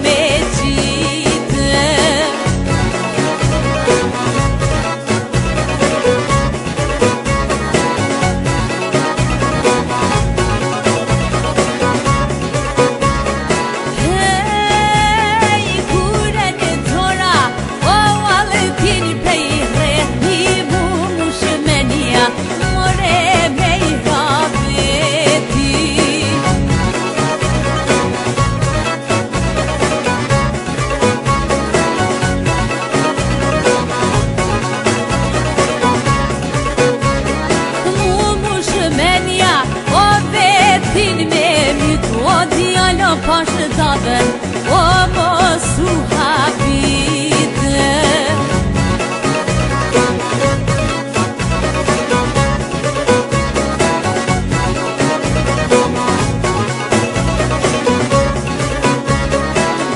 me qitë. Pashë dabën, o mos u hapite.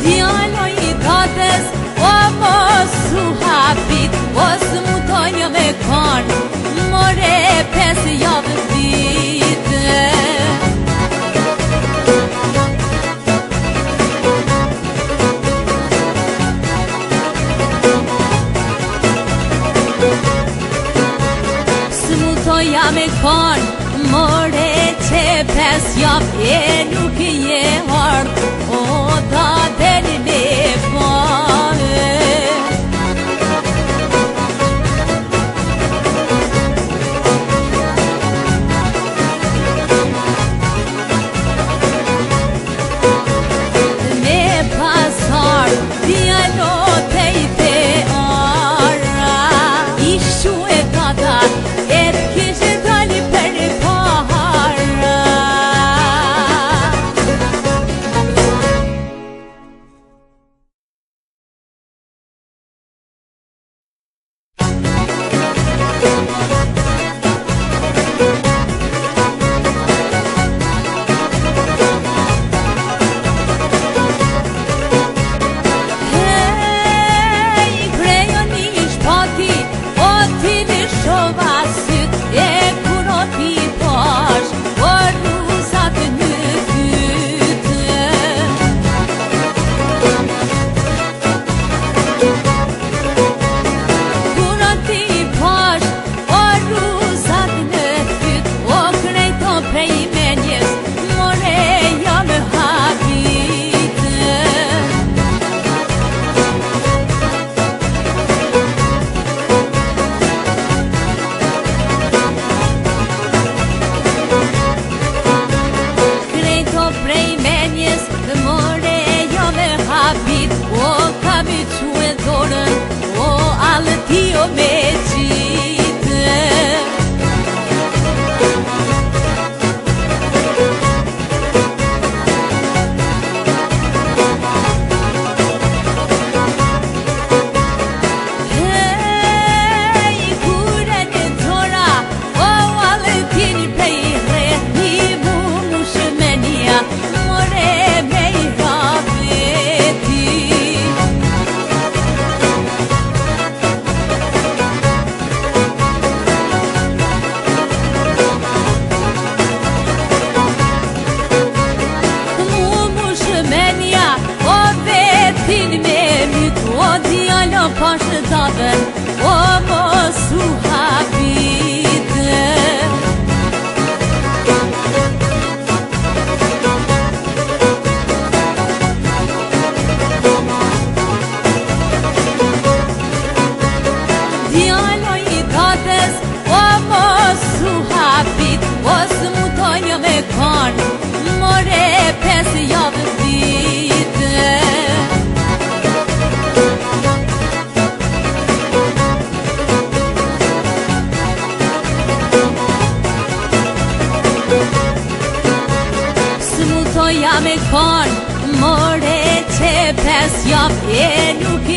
Djalo I datës, o mos u hapit, os mutonjë me kanë, more 5 javë vite. Ja me kanë, more që 5 javë e nuk je ardhë, o da del me pare. Me pasar, djalo te I te ara, ishu e kada, Pashë dabën, o mos u hapite. Djalo I datës, o mos u hapit, os mutonjë me kanë, more 5 javë vite. Ja me kanë, more që 5 javë e nuk